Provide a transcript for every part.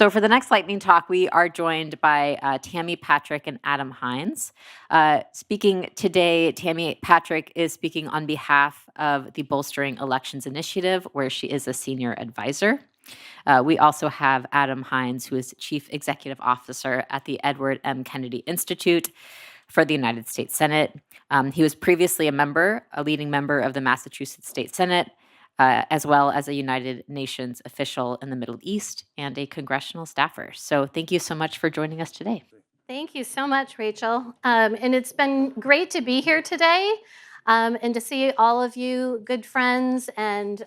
So for the next lightning talk, we are joined by Tammy Patrick and Adam Hinds. Speaking today, Tammy Patrick is speaking on behalf of the Bolstering Elections Initiative, where she is a senior advisor. We also have Adam Hinds, who is Chief Executive Officer at the Edward M. Kennedy Institute for the United States Senate. He was previously a leading member of the Massachusetts State Senate, as well as a United Nations official in the Middle East and a congressional staffer. So thank you so much for joining us today. Thank you so much, Rachel. And it's been great to be here today and to see all of you good friends and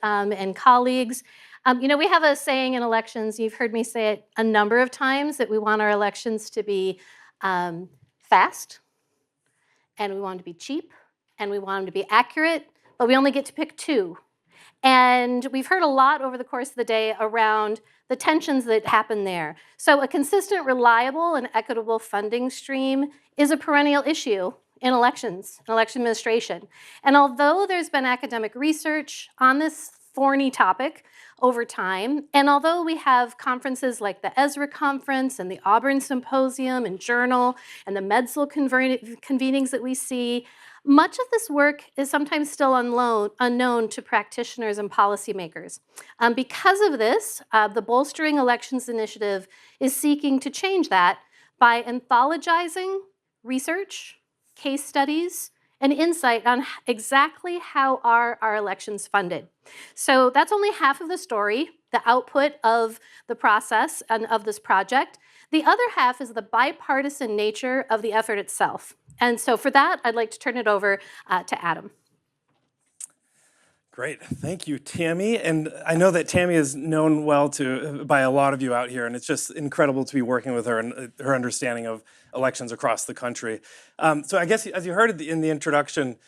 colleagues. We have a saying in elections, you've heard me say it a number of times, that we want our elections to be fast, and we want them to be cheap, and we want them to be accurate, but we only get to pick two. And we've heard a lot over the course of the day around the tensions that happen there. So a consistent, reliable, and equitable funding stream is a perennial issue in elections, in election administration. And although there's been academic research on this thorny topic over time, and although we have conferences like the Ezra Conference and the Auburn Symposium and Journal and the Medsel convenings that we see, much of this work is sometimes still unknown to practitioners and policymakers. Because of this, the Bolstering Elections Initiative is seeking to change that by anthologizing research, case studies, and insight on exactly how are our elections funded. So that's only half of the story, the output of the process and of this project. The other half is the bipartisan nature of the effort itself. And so for that, I'd like to turn it over to Adam. Great, thank you, Tammy. And I know that Tammy is known well by a lot of you out here, and it's just incredible to be working with her and her understanding of elections across the country. So I guess, as you heard in the introduction,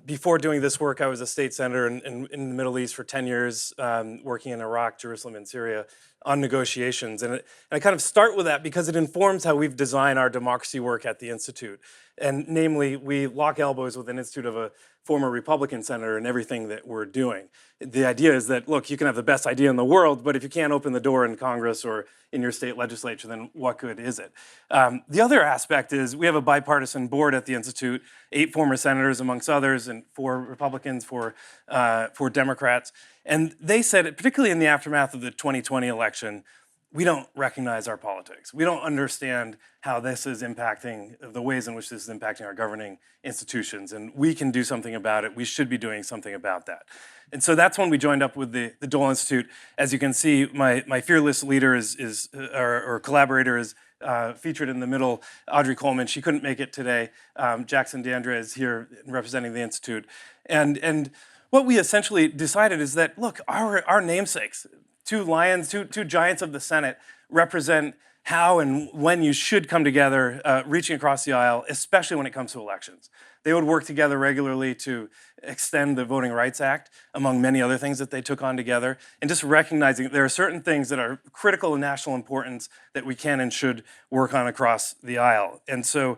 before doing this work, I was a state senator in the Middle East for 10 years, working in Iraq, Jerusalem, and Syria on negotiations. And I kind of start with that because it informs how we've designed our democracy work at the Institute. And namely, we lock elbows with an institute of a former Republican senator in everything that we're doing. The idea is that, look, you can have the best idea in the world, but if you can't open the door in Congress or in your state legislature, then what good is it? The other aspect is we have a bipartisan board at the Institute, 8 former senators amongst others, and 4 Republicans, 4 Democrats. And they said, particularly in the aftermath of the 2020 election, we don't recognize our politics. We don't understand how this is impacting, the ways in which this is impacting our governing institutions, and we can do something about it. We should be doing something about that. And so that's when we joined up with the Dole Institute. As you can see, my fearless leader or collaborator is featured in the middle, Audrey Coleman. She couldn't make it today. Jackson D'Andrea is here representing the Institute. And what we essentially decided is that, look, our namesakes, 2 lions, two giants of the Senate, represent how and when you should come together, reaching across the aisle, especially when it comes to elections. They would work together regularly to extend the Voting Rights Act, among many other things that they took on together, and just recognizing that there are certain things that are critical and national importance that we can and should work on across the aisle. And so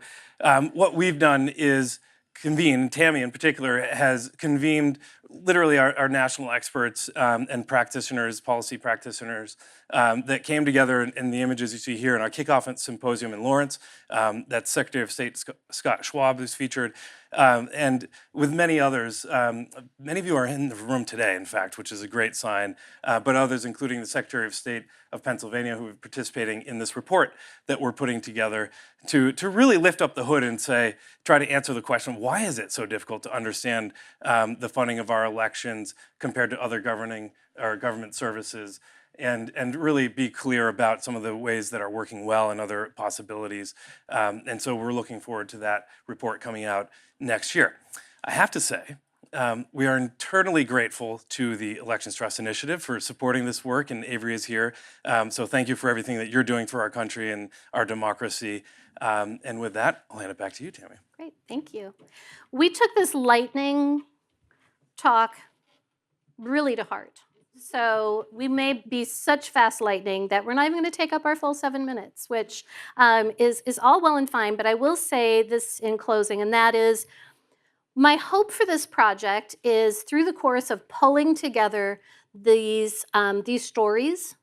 what we've done is convene, Tammy in particular has convened literally our national experts and practitioners, policy practitioners that came together in the images you see here in our kickoff symposium in Lawrence. That's Secretary of State Scott Schwab, who's featured, and with many others. Many of you are in the room today, in fact, which is a great sign, but others, including the Secretary of State of Pennsylvania, who are participating in this report that we're putting together to really lift up the hood and try to answer the question, why is it so difficult to understand the funding of our elections compared to other government services, and really be clear about some of the ways that are working well and other possibilities. And so we're looking forward to that report coming out next year. I have to say, we are eternally grateful to the Elections Trust Initiative for supporting this work, and Avery is here. So thank you for everything that you're doing for our country and our democracy. And with that, I'll hand it back to you, Tammy. Great, thank you. We took this lightning talk really to heart. So we may be such fast lightning that we're not even going to take up our full 7 minutes, which is all well and fine. But I will say this in closing, and that is, my hope for this project is through the course of pulling together these stories,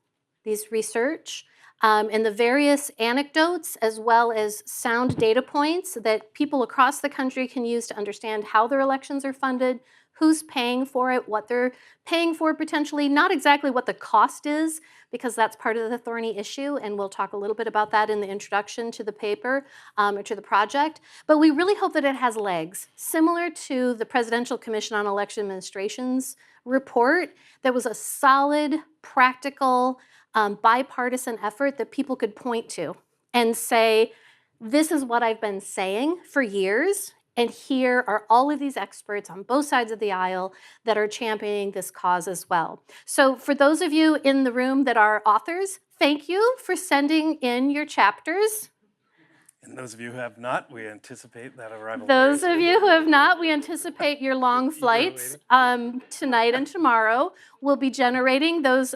these research, and the various anecdotes as well as sound data points that people across the country can use to understand how their elections are funded, who's paying for it, what they're paying for potentially, not exactly what the cost is, because that's part of the thorny issue, and we'll talk a little bit about that in the introduction to the paper or to the project. But we really hope that it has legs, similar to the Presidential Commission on Election Administration's report. That was a solid, practical, bipartisan effort that people could point to and say, this is what I've been saying for years, and here are all of these experts on both sides of the aisle that are championing this cause as well. So for those of you in the room that are authors, thank you for sending in your chapters. And those of you who have not, we anticipate that arrival. Those of you who have not, we anticipate your long flights tonight and tomorrow. We'll be generating those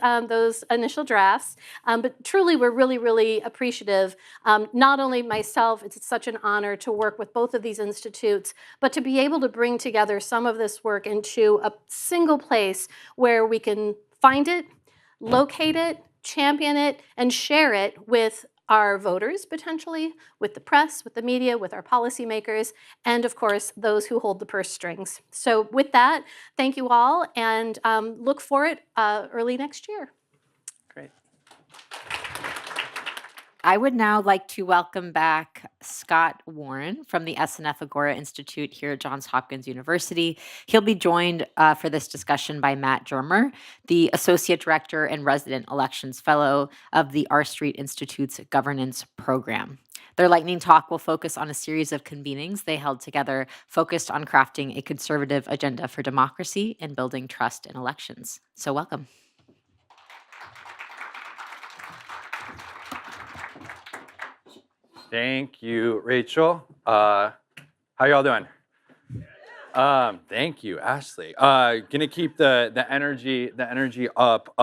initial drafts. But truly, we're really, really appreciative. Not only myself, it's such an honor to work with both of these institutes, but to be able to bring together some of this work into a single place where we can find it, locate it, champion it, and share it with our voters, potentially, with the press, with the media, with our policymakers, and of course, those who hold the purse strings. So with that, thank you all, and look for it early next year. Great. I would now like to welcome back Scott Warren from the SNF Agora Institute here at Johns Hopkins University. He'll be joined for this discussion by Matt Germer, the Associate Director and Resident Elections Fellow of the R Street Institute's Governance Program. Their lightning talk will focus on a series of convenings they held together focused on crafting a conservative agenda for democracy and building trust in elections. So welcome. Thank you, Rachel. How y'all doing? Thank you, Ashley. Gonna keep the energy up.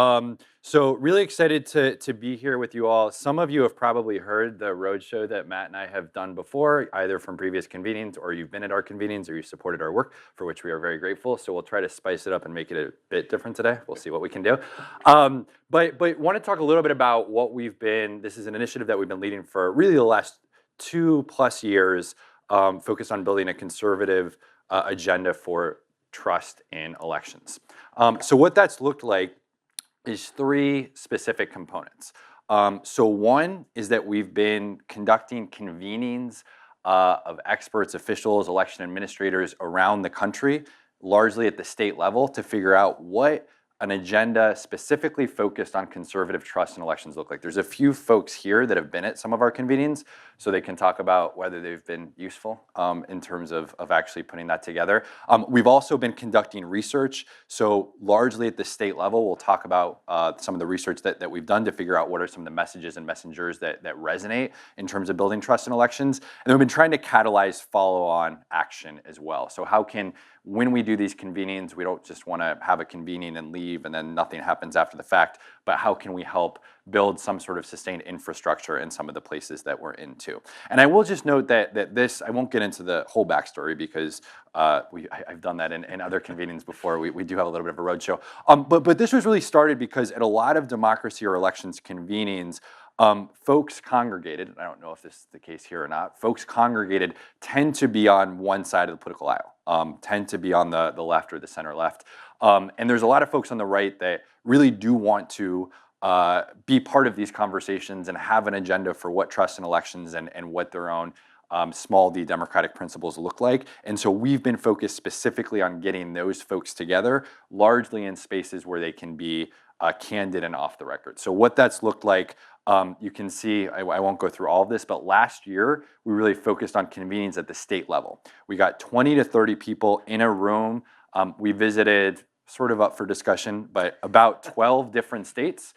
So really excited to be here with you all. Some of you have probably heard the roadshow that Matt and I have done before, either from previous convenings or you've been at our convenings or you supported our work, for which we are very grateful. So we'll try to spice it up and make it a bit different today. We'll see what we can do. But want to talk a little bit about what we've been. This is an initiative that we've been leading for really the last 2+ years, focused on building a conservative agenda for trust in elections. So what that's looked like is 3 specific components. So one is that we've been conducting convenings of experts, officials, election administrators around the country, largely at the state level, to figure out what an agenda specifically focused on conservative trust in elections look like. There's a few folks here that have been at some of our convenings, so they can talk about whether they've been useful in terms of actually putting that together. We've also been conducting research, so largely at the state level, we'll talk about some of the research that we've done to figure out what are some of the messages and messengers that resonate in terms of building trust in elections. And we've been trying to catalyze follow-on action as well. So how can, when we do these convenings, we don't just want to have a convening and leave and then nothing happens after the fact, but how can we help build some sort of sustained infrastructure in some of the places that we're into. And I will just note that this, I won't get into the whole backstory because I've done that in other convenings before. We do have a little bit of a roadshow. But this was really started because at a lot of democracy or elections convenings, folks congregated, I don't know if this is the case here or not, folks congregated tend to be on one side of the political aisle, tend to be on the left or the center left. And there's a lot of folks on the right that really do want to be part of these conversations and have an agenda for what trust in elections and what their own small d democratic principles look like. And so we've been focused specifically on getting those folks together, largely in spaces where they can be candid and off the record. So what that's looked like, you can see, I won't go through all of this, but last year we really focused on convenings at the state level. We got 20 to 30 people in a room. We visited, sort of up for discussion, but about 12 different states.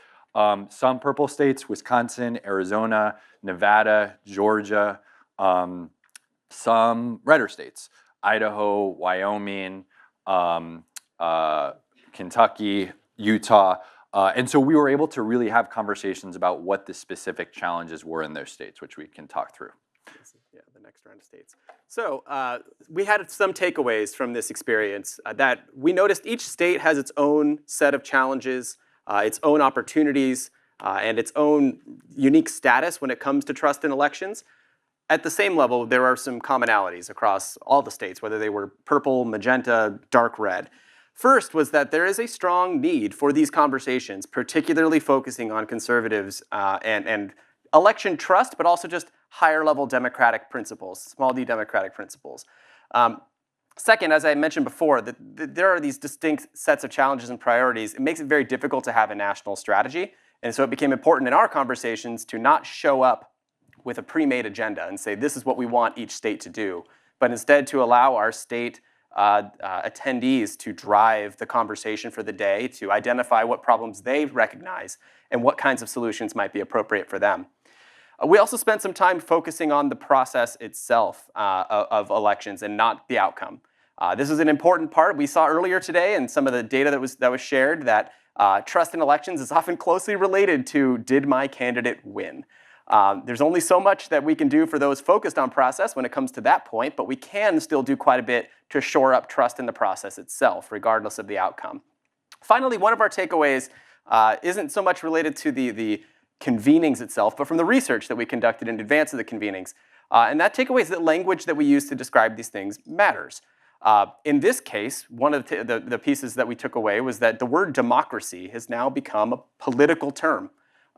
Some purple states, Wisconsin, Arizona, Nevada, Georgia, some redder states, Idaho, Wyoming, Kentucky, Utah. And so we were able to really have conversations about what the specific challenges were in their states, which we can talk through. Yeah, the next round of states. So we had some takeaways from this experience that we noticed each state has its own set of challenges, its own opportunities, and its own unique status when it comes to trust in elections. At the same level, there are some commonalities across all the states, whether they were purple, magenta, dark red. First was that there is a strong need for these conversations, particularly focusing on conservatives and election trust, but also just higher level democratic principles, small d democratic principles. Second, as I mentioned before, there are these distinct sets of challenges and priorities. It makes it very difficult to have a national strategy. And so it became important in our conversations to not show up with a pre-made agenda and say, this is what we want each state to do, but instead to allow our state attendees to drive the conversation for the day, to identify what problems they recognize and what kinds of solutions might be appropriate for them. We also spent some time focusing on the process itself of elections and not the outcome. This is an important part. We saw earlier today in some of the data that was shared that trust in elections is often closely related to, did my candidate win? There's only so much that we can do for those focused on process when it comes to that point, but we can still do quite a bit to shore up trust in the process itself, regardless of the outcome. Finally, one of our takeaways isn't so much related to the convenings itself, but from the research that we conducted in advance of the convenings. And that takeaway is that language that we use to describe these things matters. In this case, one of the pieces that we took away was that the word democracy has now become a political term.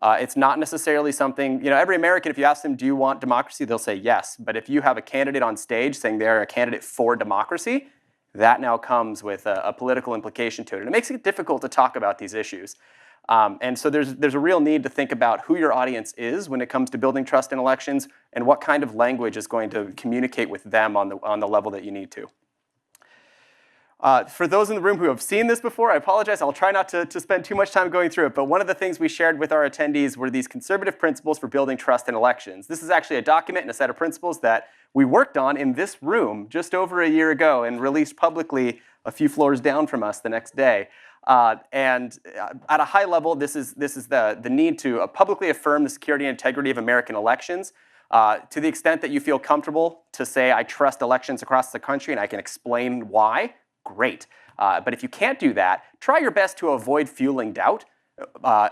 It's not necessarily something, every American, if you ask them, do you want democracy? They'll say yes. But if you have a candidate on stage saying they're a candidate for democracy, that now comes with a political implication to it. And it makes it difficult to talk about these issues. And so there's a real need to think about who your audience is when it comes to building trust in elections and what kind of language is going to communicate with them on the level that you need to. For those in the room who have seen this before, I apologize. I'll try not to spend too much time going through it. But one of the things we shared with our attendees were these conservative principles for building trust in elections. This is actually a document and a set of principles that we worked on in this room just over a year ago and released publicly a few floors down from us the next day. And at a high level, this is the need to publicly affirm the security and integrity of American elections. To the extent that you feel comfortable to say, I trust elections across the country and I can explain why, great. But if you can't do that, try your best to avoid fueling doubt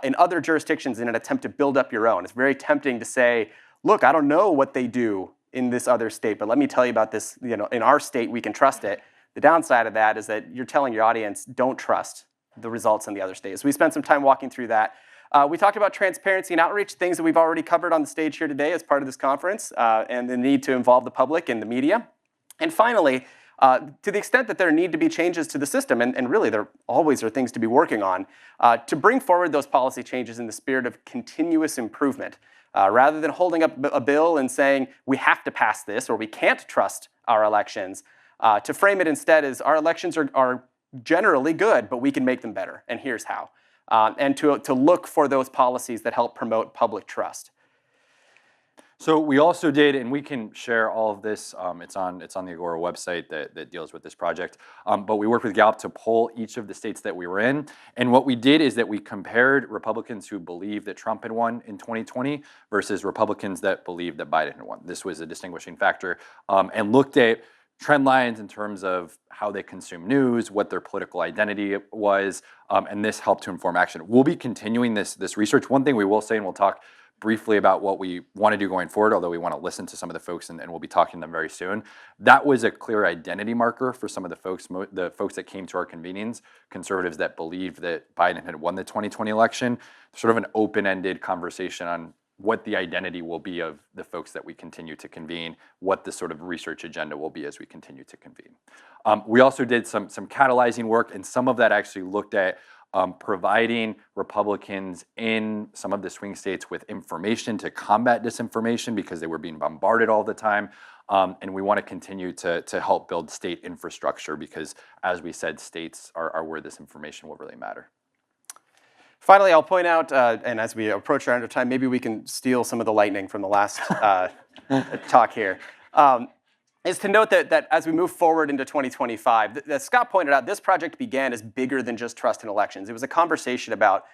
in other jurisdictions in an attempt to build up your own. It's very tempting to say, look, I don't know what they do in this other state, but let me tell you about this, in our state, we can trust it. The downside of that is that you're telling your audience, don't trust the results in the other states. We spent some time walking through that. We talked about transparency and outreach, things that we've already covered on the stage here today as part of this conference, and the need to involve the public and the media. And finally, to the extent that there need to be changes to the system, and really there always are things to be working on, to bring forward those policy changes in the spirit of continuous improvement. Rather than holding up a bill and saying, we have to pass this or we can't trust our elections, to frame it instead as our elections are generally good, but we can make them better, and here's how. And to look for those policies that help promote public trust. So we also did, and we can share all of this, it's on the Agora website that deals with this project, but we worked with Gallup to poll each of the states that we were in, and what we did is that we compared Republicans who believed that Trump had won in 2020 versus Republicans that believed that Biden had won. This was a distinguishing factor, and looked at trend lines in terms of how they consume news, what their political identity was, and this helped to inform action. We'll be continuing this research. One thing we will say, and we'll talk briefly about what we want to do going forward, although we want to listen to some of the folks, and we'll be talking to them very soon. That was a clear identity marker for some of the folks that came to our convenings, conservatives that believed that Biden had won the 2020 election, sort of an open-ended conversation on what the identity will be of the folks that we continue to convene, what the sort of research agenda will be as we continue to convene. We also did some catalyzing work, and some of that actually looked at providing Republicans in some of the swing states with information to combat disinformation because they were being bombarded all the time. And we want to continue to help build state infrastructure because, as we said, states are where this information will really matter. Finally, I'll point out, and as we approach our end of time, maybe we can steal some of the lightning from the last talk here, is to note that as we move forward into 2025, as Scott pointed out, this project began as bigger than just trust in elections. It was a conversation about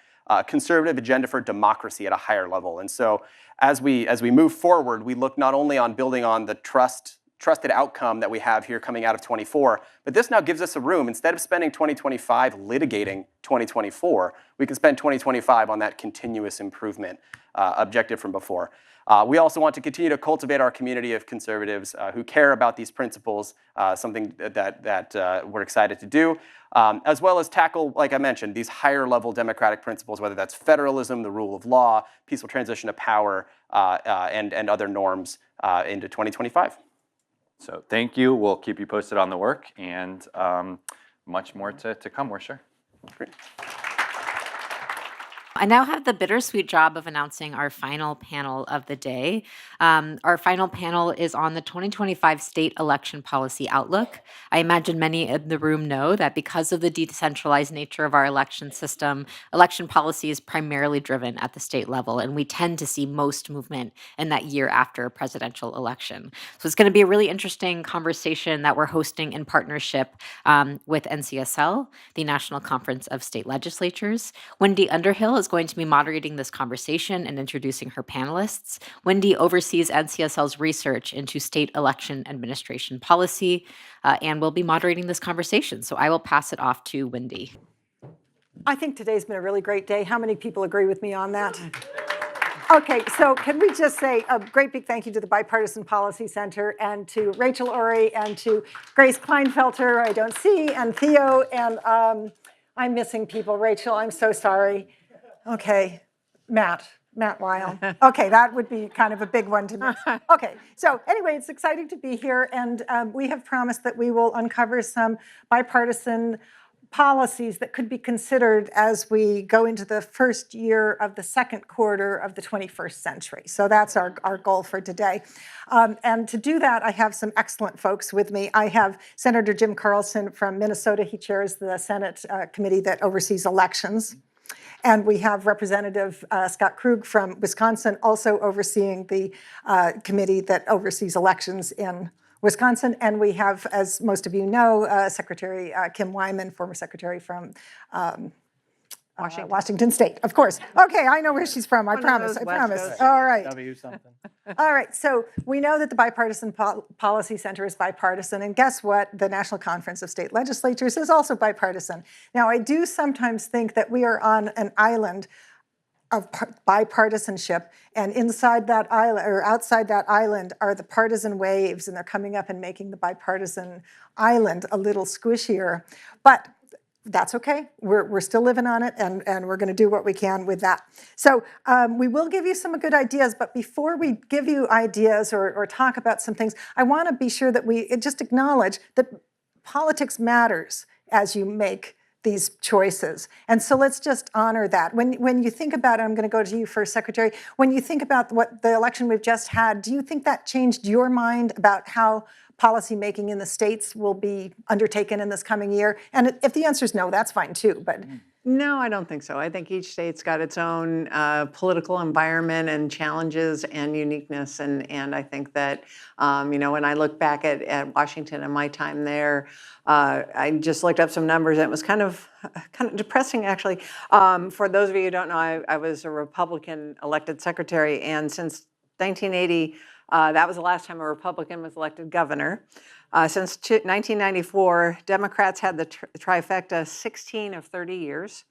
conservative agenda for democracy at a higher level. And so as we move forward, we look not only on building on the trust trusted outcome that we have here coming out of 24. But this now gives us a room. Instead of spending 2025 litigating 2024, we can spend 2025 on that continuous improvement objective from before. We also want to continue to cultivate our community of conservatives who care about these principles, something that we're excited to do, as well as tackle, like I mentioned, these higher level democratic principles, whether that's federalism, the rule of law, peaceful transition of power, and other norms into 2025. So thank you. We'll keep you posted on the work, and much more to come, we're sure. Great. I now have the bittersweet job of announcing our final panel of the day. Our final panel is on the 2025 state election policy outlook. I imagine many in the room know that because of the decentralized nature of our election system, election policy is primarily driven at the state level, and we tend to see most movement in that year after a presidential election. So it's going to be a really interesting conversation that we're hosting in partnership with NCSL, the National Conference of State Legislatures. Wendy Underhill is going to be moderating this conversation and introducing her panelists. Wendy oversees NCSL's research into state election administration policy and will be moderating this conversation. So I will pass it off to Wendy. I think today's been a really great day. How many people agree with me on that? Okay, so can we just say a great big thank you to the Bipartisan Policy Center and to Rachel Ori and to Grace Kleinfelter, I don't see, and Theo, and I'm missing people. Rachel, I'm so sorry. Okay, Matt Weil. Okay, that would be kind of a big one to miss. Okay, so anyway, it's exciting to be here, and we have promised that we will uncover some bipartisan policies that could be considered as we go into the first year of the second quarter of the 21st century. So that's our goal for today. And to do that, I have some excellent folks with me. I have Senator Jim Carlson from Minnesota. He chairs the Senate committee that oversees elections. And we have Representative Scott Krug from Wisconsin, also overseeing the committee that oversees elections in Wisconsin. And we have, as most of you know, Secretary Kim Wyman, former secretary from Washington State, of course. Okay, I know where she's from, I promise. All right. W something. All right, so we know that the Bipartisan Policy Center is bipartisan, and guess what? The National Conference of State Legislatures is also bipartisan. Now, I do sometimes think that we are on an island of bipartisanship, and inside that island, or outside that island, are the partisan waves, and they're coming up and making the bipartisan island a little squishier. But that's okay. We're still living on it, and we're going to do what we can with that. So we will give you some good ideas, but before we give you ideas or talk about some things, I want to be sure that we just acknowledge that politics matters as you make these choices. And so let's just honor that. When you think about it, I'm going to go to you first, Secretary. When you think about what the election we've just had, do you think that changed your mind about how policy making in the states will be undertaken in this coming year? And if the answer is no, that's fine too. But no, I don't think so. I think each state's got its own political environment and challenges and uniqueness. And I think that, when I look back at Washington and my time there, I just looked up some numbers, and it was kind of depressing, actually. For those of you who don't know, I was a Republican elected secretary, and since 1980, that was the last time a Republican was elected governor. Since 1994, Democrats had the trifecta 16 of 30 years,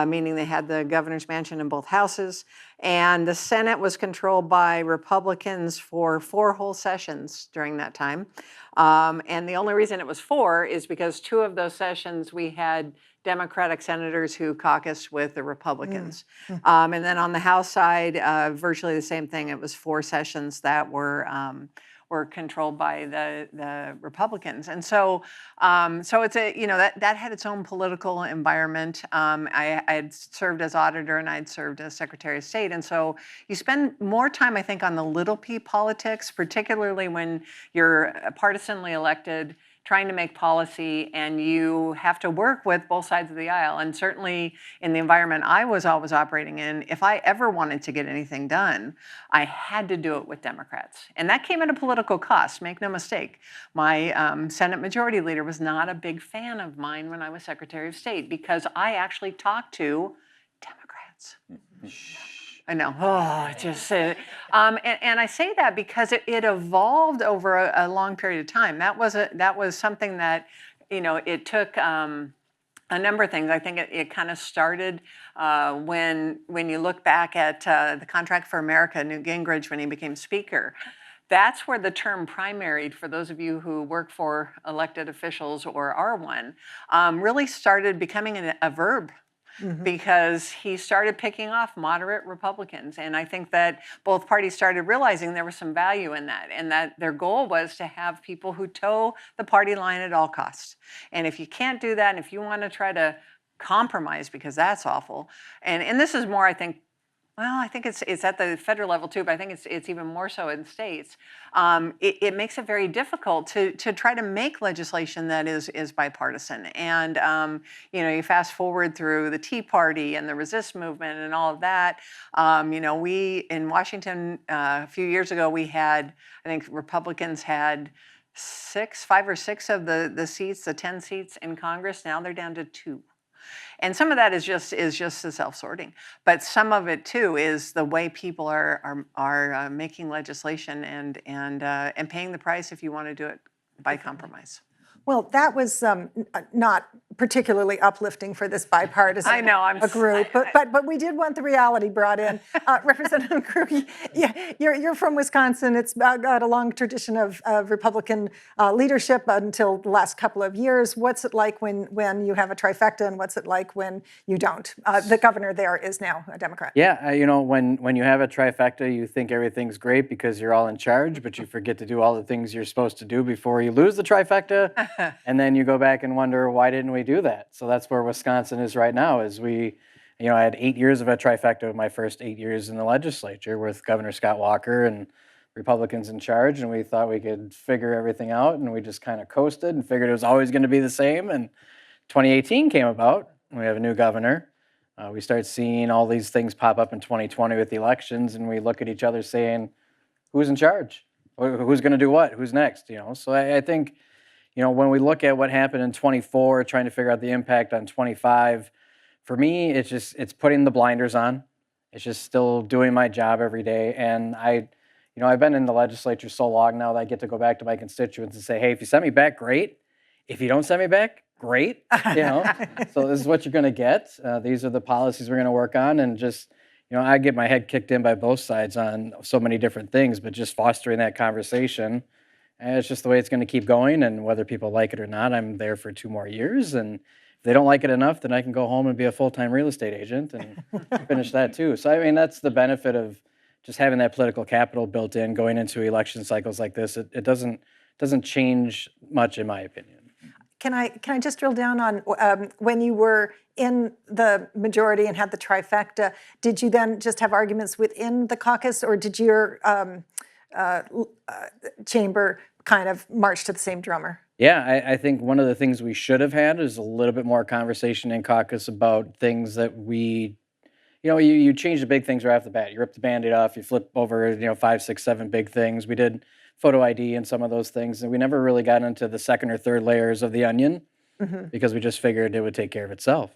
meaning they had the governor's mansion in both houses. And the Senate was controlled by Republicans for 4 whole sessions during that time. And the only reason it was 4 is because 2 of those sessions we had Democratic senators who caucused with the Republicans. And then on the House side, virtually the same thing. It was 4 sessions that were controlled by the Republicans. And so it's that had its own political environment. I had served as auditor, and I'd served as Secretary of State. And so you spend more time, I think, on the little p politics, particularly when you're partisanly elected, trying to make policy, and you have to work with both sides of the aisle. And certainly in the environment I was always operating in, if I ever wanted to get anything done, I had to do it with Democrats. And that came at a political cost, make no mistake. My Senate Majority Leader was not a big fan of mine when I was Secretary of State, because I actually talked to Democrats. I know. Oh, just and I say that because it evolved over a long period of time. That was something that, it took a number of things. I think it kind of started when you look back at the Contract for America, Newt Gingrich, when he became Speaker. That's where the term primaried, for those of you who work for elected officials or are one, really started becoming a verb. Because he started picking off moderate Republicans. And I think that both parties started realizing there was some value in that, and that their goal was to have people who toe the party line at all costs. And if you can't do that, and if you want to try to compromise, because that's awful, and this is more, I think, well, I think it's at the federal level too, but I think it's even more so in states. It makes it very difficult to try to make legislation that is bipartisan. And you fast forward through the Tea Party and the Resist movement and all of that. We in Washington a few years ago, we had, I think Republicans had 5 or 6 of the seats, the 10 seats in Congress. Now they're down to 2. And some of that is just the self-sorting, but some of it too is the way people are making legislation and paying the price if you want to do it by compromise. Well, that was not particularly uplifting for this bipartisan I know, group, but we did want the reality brought in. Representative Krug, you're from Wisconsin. It's got a long tradition of Republican leadership until the last couple of years. What's it like when you have a trifecta, and what's it like when you don't? The governor there is now a Democrat. Yeah, when you have a trifecta, you think everything's great because you're all in charge, but you forget to do all the things you're supposed to do before you lose the trifecta. And then you go back and wonder, why didn't we do that? So that's where Wisconsin is right now, is I had 8 years of a trifecta of my first 8 years in the legislature with Governor Scott Walker and Republicans in charge, and we thought we could figure everything out, and we just kind of coasted and figured it was always going to be the same. And 2018 came about, and we have a new governor. We start seeing all these things pop up in 2020 with the elections, and we look at each other saying, who's in charge? Who's going to do what? Who's next? So I think, when we look at what happened in 24, trying to figure out the impact on 25, for me, it's putting the blinders on. It's just still doing my job every day. And I've been in the legislature so long now that I get to go back to my constituents and say, hey, if you send me back, great. If you don't send me back, great. So this is what you're going to get. These are the policies we're going to work on. And just, I get my head kicked in by both sides on so many different things, but just fostering that conversation. And it's just the way it's going to keep going, and whether people like it or not, I'm there for 2 more years. And if they don't like it enough, then I can go home and be a full-time real estate agent and finish that too. So that's the benefit of just having that political capital built in, going into election cycles like this. It doesn't change much, in my opinion. Can I just drill down on when you were in the majority and had the trifecta? Did you then just have arguments within the caucus, or did your chamber kind of march to the same drummer? Yeah, I think one of the things we should have had is a little bit more conversation in caucus about things that you change the big things right off the bat. You rip the Band-Aid off, you flip over, 5, 6, 7 big things. We did photo ID and some of those things, and we never really got into the second or third layers of the onion because we just figured it would take care of itself.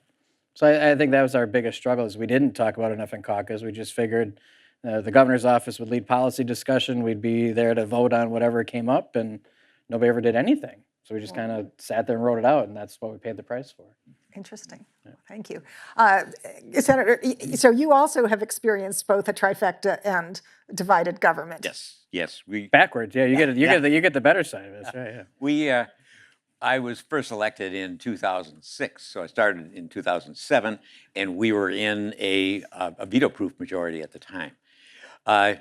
So I think that was our biggest struggle, is we didn't talk about enough in caucus. We just figured the governor's office would lead policy discussion. We'd be there to vote on whatever came up, and nobody ever did anything. So we just kind of sat there and wrote it out, and that's what we paid the price for. Interesting. Yeah. Thank you. Senator, so you also have experienced both a trifecta and divided government. Yes. Backwards, yeah. You get the better side of it. Right, yeah. I was first elected in 2006, so I started in 2007, and we were in a veto-proof majority at the time. I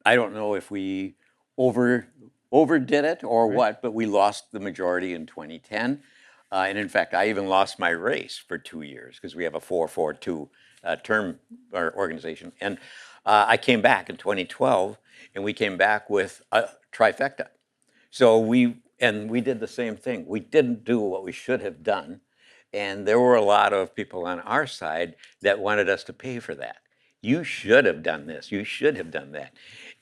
don't know if we overdid it or what, but we lost the majority in 2010. And in fact, I even lost my race for 2 years because we have a 4-4-2 term organization. And I came back in 2012, and we came back with a trifecta. So we did the same thing. We didn't do what we should have done. And there were a lot of people on our side that wanted us to pay for that. You should have done this. You should have done that.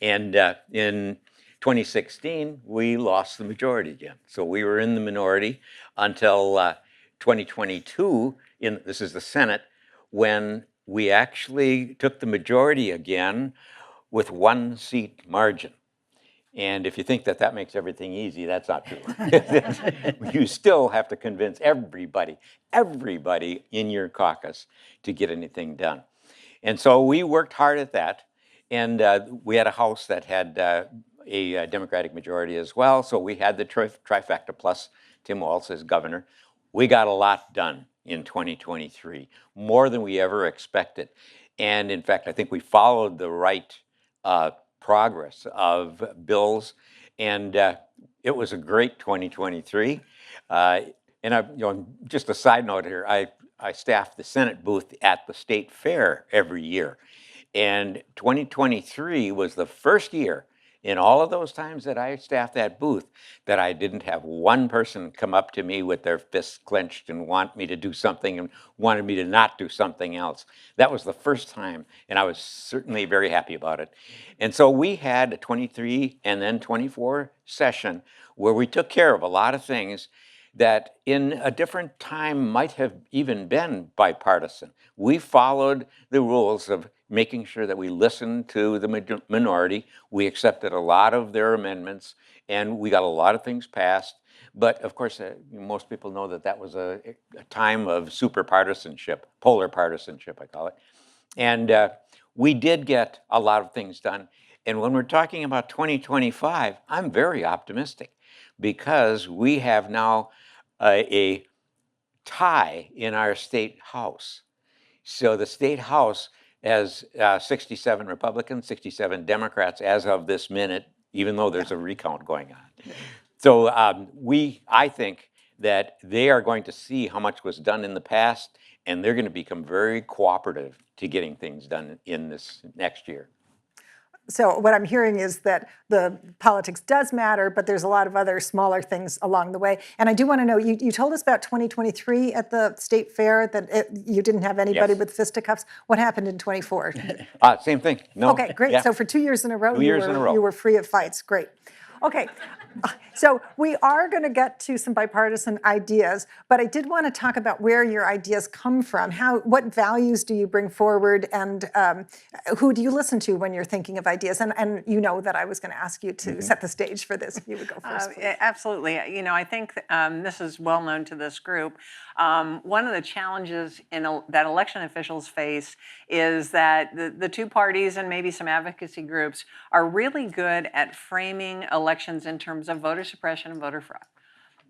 And in 2016, we lost the majority again. So we were in the minority until 2022, this is the Senate, when we actually took the majority again with 1 seat margin. And if you think that that makes everything easy, that's not true. You still have to convince everybody in your caucus to get anything done. And so we worked hard at that. And we had a House that had a Democratic majority as well. So we had the trifecta plus Tim Walz as governor. We got a lot done in 2023, more than we ever expected. And in fact, I think we followed the right progress of bills, and it was a great 2023. And just a side note here, I staff the Senate booth at the state fair every year, and 2023 was the first year in all of those times that I staffed that booth that I didn't have one person come up to me with their fists clenched and want me to do something and wanted me to not do something else. That was the first time, and I was certainly very happy about it. And so we had a 23 and then 24 session where we took care of a lot of things that in a different time might have even been bipartisan. We followed the rules of making sure that we listened to the minority. We accepted a lot of their amendments, and we got a lot of things passed. But of course, most people know that that was a time of super partisanship, polar partisanship, I call it. And we did get a lot of things done. And when we're talking about 2025, I'm very optimistic because we have now a tie in our state house. So the state house has 67 Republicans, 67 Democrats as of this minute, even though there's a recount going on. So I think that they are going to see how much was done in the past, and they're going to become very cooperative to getting things done in this next year. So what I'm hearing is that the politics does matter, but there's a lot of other smaller things along the way. And I do want to know, you told us about 2023 at the state fair, that you didn't have anybody with fisticuffs. What happened in 24? Same thing. No. Okay, great. Yeah. So for 2 years in a row, 2 years in a row. you were free of fights. Great. Okay, so we are going to get to some bipartisan ideas, but I did want to talk about where your ideas come from. What values do you bring forward, and who do you listen to when you're thinking of ideas? And you know that I was going to ask you to set the stage for this. If you would go first, please. Absolutely. I think this is well known to this group. One of the challenges that election officials face is that the two parties and maybe some advocacy groups are really good at framing elections in terms of voter suppression and voter fraud.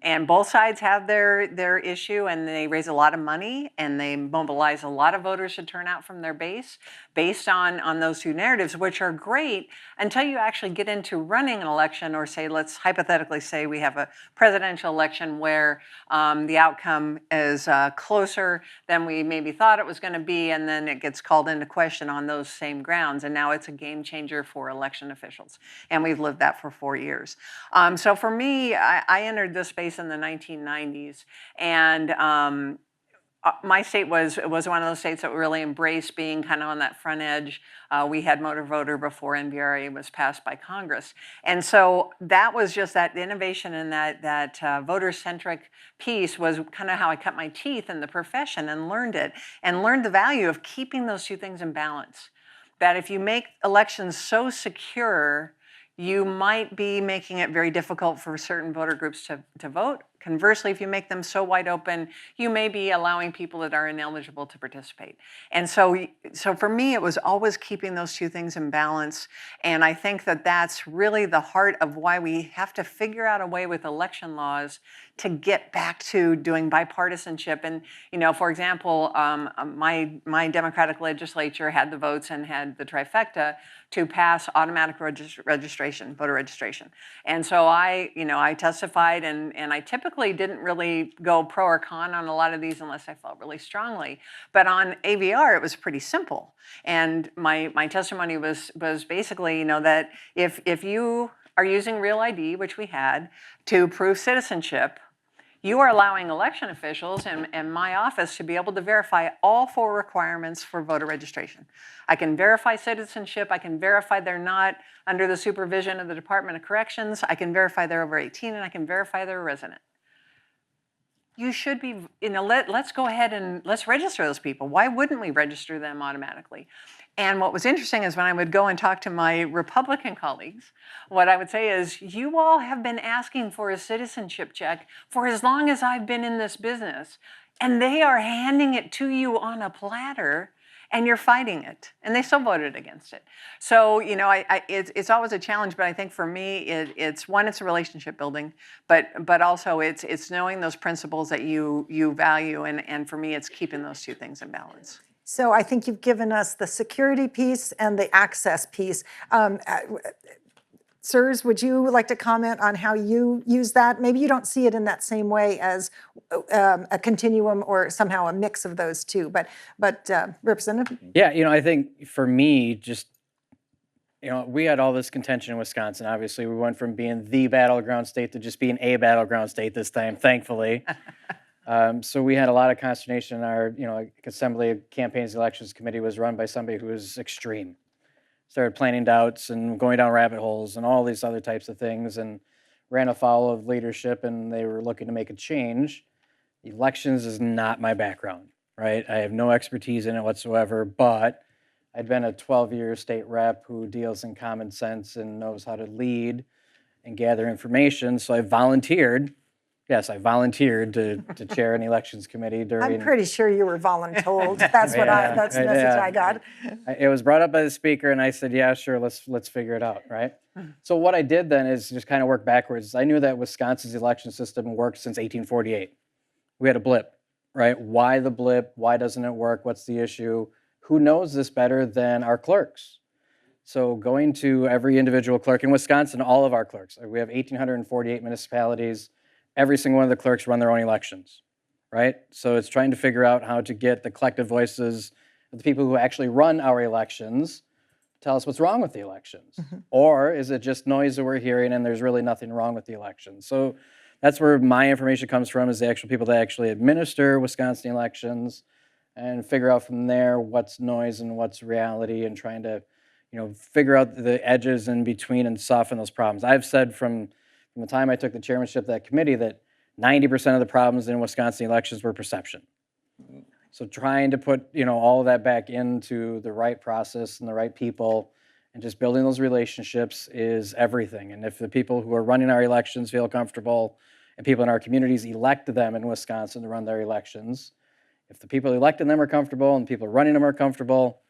And both sides have their issue, and they raise a lot of money, and they mobilize a lot of voters to turn out from their base based on those two narratives, which are great until you actually get into running an election, or say, let's hypothetically say we have a presidential election where the outcome is closer than we maybe thought it was going to be, and then it gets called into question on those same grounds, and now it's a game changer for election officials. And we've lived that for 4 years. So for me, I entered this space in the 1990s, and my state was one of those states that really embraced being kind of on that front edge. We had motor voter before NVRA was passed by Congress, and so that was just that innovation, and that voter-centric piece was kind of how I cut my teeth in the profession and learned it, and learned the value of keeping those two things in balance. That if you make elections so secure, you might be making it very difficult for certain voter groups to vote. Conversely, if you make them so wide open, you may be allowing people that are ineligible to participate. And so for me, it was always keeping those two things in balance. And I think that that's really the heart of why we have to figure out a way with election laws to get back to doing bipartisanship. And, for example, my Democratic legislature had the votes and had the trifecta to pass automatic registration, voter registration. And so I testified, and I typically didn't really go pro or con on a lot of these unless I felt really strongly. But on AVR, it was pretty simple. And my testimony was basically, that if you are using Real ID, which we had, to prove citizenship, you are allowing election officials and my office to be able to verify all 4 requirements for voter registration. I can verify citizenship. I can verify they're not under the supervision of the Department of Corrections. I can verify they're over 18, and I can verify they're a resident. you should be, let's go ahead and let's register those people. Why wouldn't we register them automatically? And what was interesting is when I would go and talk to my Republican colleagues, what I would say is, you all have been asking for a citizenship check for as long as I've been in this business, and they are handing it to you on a platter, and you're fighting it. And they still voted against it. So, it's always a challenge, but I think for me, it's one, it's a relationship building, but also it's knowing those principles that you value, and for me, it's keeping those two things in balance. So I think you've given us the security piece and the access piece. Sirs, would you like to comment on how you use that? Maybe you don't see it in that same way as a continuum or somehow a mix of those two, but Representative? Yeah, I think for me, just, we had all this contention in Wisconsin. Obviously, we went from being the battleground state to just being a battleground state this time, thankfully. So we had a lot of consternation in our, Assembly Campaigns and Elections Committee was run by somebody who was extreme. Started planting doubts and going down rabbit holes and all these other types of things, and ran afoul of leadership, and they were looking to make a change. Elections is not my background, right? I have no expertise in it whatsoever, but I'd been a 12-year state rep who deals in common sense and knows how to lead and gather information. So I volunteered. Yes, I volunteered to chair an elections committee during. I'm pretty sure you were voluntold. That's that's the message I got. It was brought up by the speaker, and I said, "Yeah, sure, let's figure it out." Right. So what I did then is just kind of work backwards. I knew that Wisconsin's election system worked since 1848. We had a blip, right? Why the blip? Why doesn't it work? What's the issue? Who knows this better than our clerks? So going to every individual clerk in Wisconsin, all of our clerks. We have 1,848 municipalities. Every single one of the clerks run their own elections, right? So it's trying to figure out how to get the collective voices of the people who actually run our elections to tell us what's wrong with the elections. Or is it just noise that we're hearing and there's really nothing wrong with the elections? So that's where my information comes from, is the actual people that actually administer Wisconsin elections, and figure out from there what's noise and what's reality, and trying to, figure out the edges in between and soften those problems. I've said from the time I took the chairmanship of that committee that 90% of the problems in Wisconsin elections were perception. So trying to put, all of that back into the right process and the right people, and just building those relationships is everything. And if the people who are running our elections feel comfortable, and people in our communities elect them in Wisconsin to run their elections, if the people electing them are comfortable and people running them are comfortable,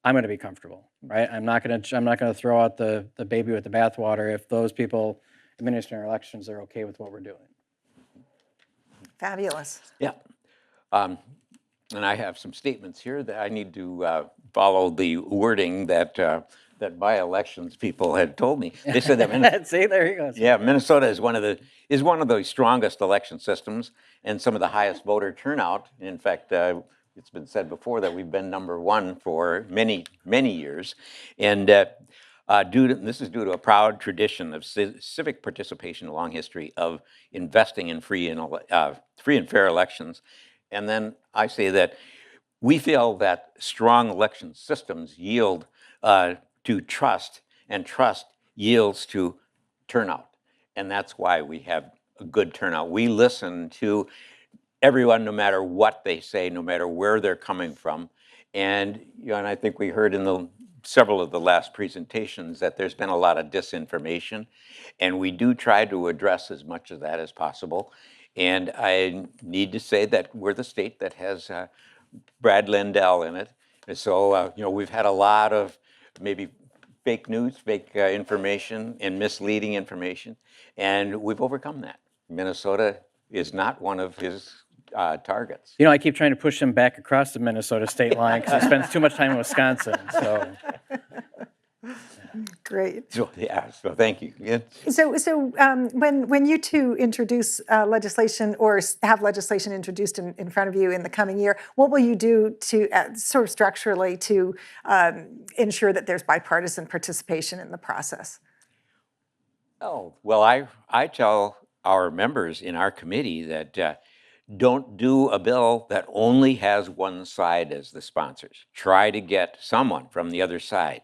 I'm going to be comfortable, right? I'm not going to throw out the baby with the bathwater if those people administering our elections are okay with what we're doing. Fabulous. Yeah. And I have some statements here that I need to follow the wording that my elections people had told me. They said that See, there you go. Yeah, Minnesota is one of the strongest election systems and some of the highest voter turnout. In fact, it's been said before that we've been #1 for many, many years, and this is due to a proud tradition of civic participation, a long history of investing in free and fair elections. And then I say that we feel that strong election systems yield to trust, and trust yields to turnout. And that's why we have a good turnout. We listen to everyone, no matter what they say, no matter where they're coming from. And and I think we heard in several of the last presentations that there's been a lot of disinformation, and we do try to address as much of that as possible. And I need to say that we're the state that has Brad Lindell in it. And so, we've had a lot of maybe fake news, fake information, and misleading information, and we've overcome that. Minnesota is not one of his targets. I keep trying to push him back across the Minnesota state line because he spends too much time in Wisconsin. So. Great. So thank you. Yeah. So when you two introduce legislation or have legislation introduced in front of you in the coming year, what will you do to sort of structurally to ensure that there's bipartisan participation in the process? Oh, well, I tell our members in our committee that Don't do a bill that only has one side as the sponsors. Try to get someone from the other side.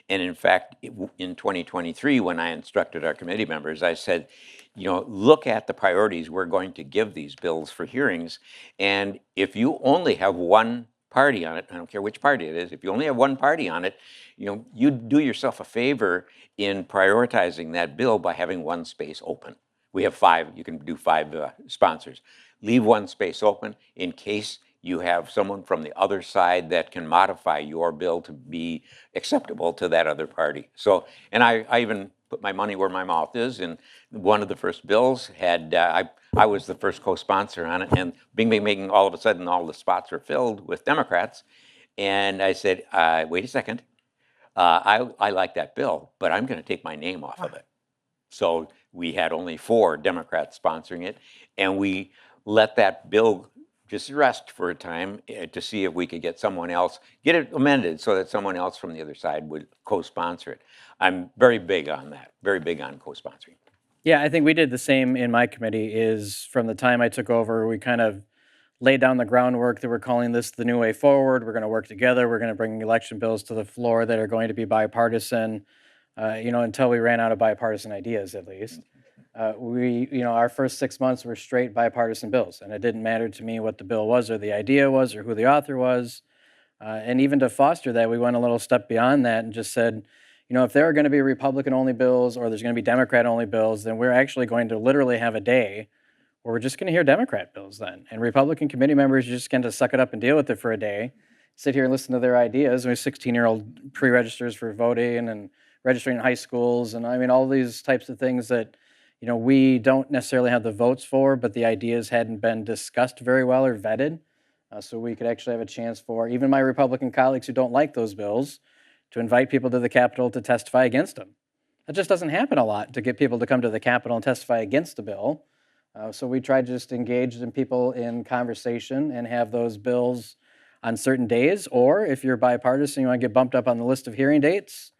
And in fact, in 2023, when I instructed our committee members, I said, look at the priorities we're going to give these bills for hearings. And if you only have one party on it, I don't care which party it is, if you only have one party on it, you do yourself a favor in prioritizing that bill by having one space open. We have 5, you can do 5 sponsors. Leave one space open in case you have someone from the other side that can modify your bill to be acceptable to that other party. So, and I even put my money where my mouth is, and one of the first bills had, I was the first co-sponsor on it, and bing, all of a sudden all the spots were filled with Democrats. And I said, wait a second, I like that bill, but I'm gonna take my name off of it. So we had only 4 Democrats sponsoring it, and we let that bill just rest for a time to see if we could get someone else, get it amended so that someone else from the other side would co-sponsor it. I'm very big on that, very big on co-sponsoring. Yeah, I think we did the same in my committee. Is from the time I took over, we kind of laid down the groundwork that we're calling this the new way forward. We're going to work together. We're going to bring election bills to the floor that are going to be bipartisan, until we ran out of bipartisan ideas, at least. Our first 6 months were straight bipartisan bills, and it didn't matter to me what the bill was or the idea was or who the author was. And even to foster that, we went a little step beyond that and just said, if there are going to be Republican-only bills or there's going to be Democrat-only bills, then we're actually going to literally have a day where we're just going to hear Democrat bills then. And Republican committee members are just going to suck it up and deal with it for a day, sit here and listen to their ideas. We have 16-year-old pre-registers for voting and registering in high schools, and all these types of things that we don't necessarily have the votes for, but the ideas hadn't been discussed very well or vetted. So we could actually have a chance for even my Republican colleagues who don't like those bills to invite people to the Capitol to testify against them. That just doesn't happen a lot, to get people to come to the Capitol and testify against a bill. So we tried to just engage people in conversation and have those bills on certain days. Or if you're bipartisan, you want to get bumped up on the list of hearing dates,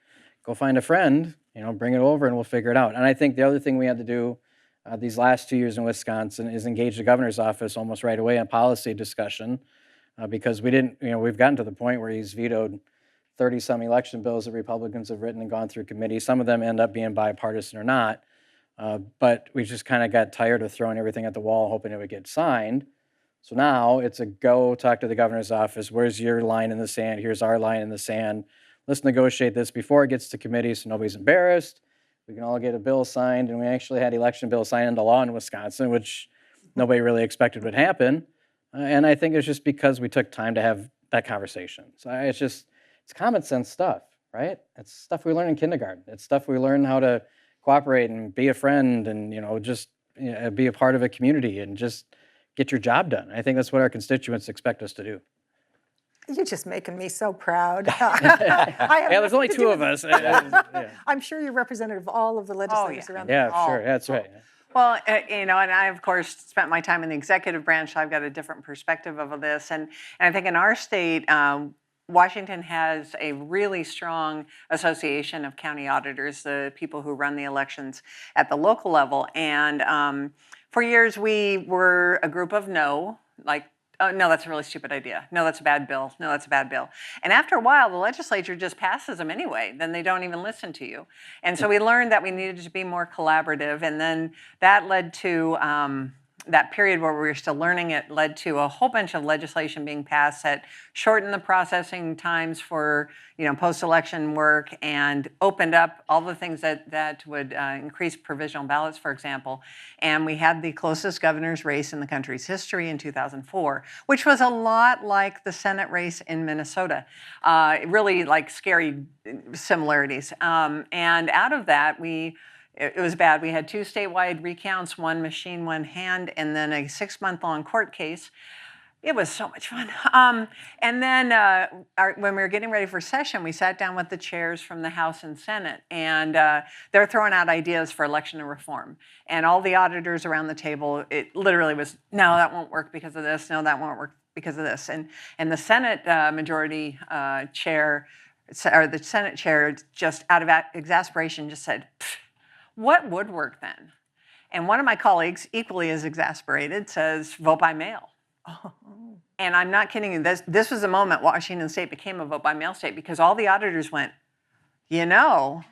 go find a friend, bring it over and we'll figure it out. And I think the other thing we had to do these last 2 years in Wisconsin is engage the governor's office almost right away on policy discussion, because we didn't, we've gotten to the point where he's vetoed 30-some election bills that Republicans have written and gone through committee. Some of them end up being bipartisan or not, but we just kind of got tired of throwing everything at the wall hoping it would get signed. So now it's a go talk to the governor's office. Where's your line in the sand? Here's our line in the sand. Let's negotiate this before it gets to committee so nobody's embarrassed. We can all get a bill signed, and we actually had election bills signed into law in Wisconsin, which nobody really expected would happen. And I think it's just because we took time to have that conversation. So it's common sense stuff, right? It's stuff we learn in kindergarten. It's stuff we learn how to cooperate and be a friend and, be a part of a community and just get your job done. I think that's what our constituents expect us to do. You're just making me so proud. There's only 2 of us. I'm sure you're representative of all of the legislators around the country. Yeah, sure. That's right. Well, and I, of course, spent my time in the executive branch, so I've got a different perspective of this. And I think in our state, Washington has a really strong association of county auditors, the people who run the elections at the local level. And for years, we were a group of oh, no, that's a really stupid idea. No, that's a bad bill. No, that's a bad bill. And after a while, the legislature just passes them anyway. Then they don't even listen to you. And so we learned that we needed to be more collaborative. And then that led to that period where we were still learning it led to a whole bunch of legislation being passed that shortened the processing times for post-election work and opened up all the things that would increase provisional ballots, for example. And we had the closest governor's race in the country's history in 2004, which was a lot like the Senate race in Minnesota, really like scary similarities. And out of that, it was bad. We had 2 statewide recounts, 1 machine, 1 hand, and then a 6-month-long court case. It was so much fun. And then when we were getting ready for session, we sat down with the chairs from the House and Senate, and they're throwing out ideas for election reform. And all the auditors around the table, it literally was, no, that won't work because of this. No, that won't work because of this. And the Senate majority chair, or the Senate chair, just out of exasperation, just said, what would work then? And one of my colleagues, equally as exasperated, says, vote by mail. And I'm not kidding you. This was the moment Washington State became a vote by mail state, because all the auditors went, you know,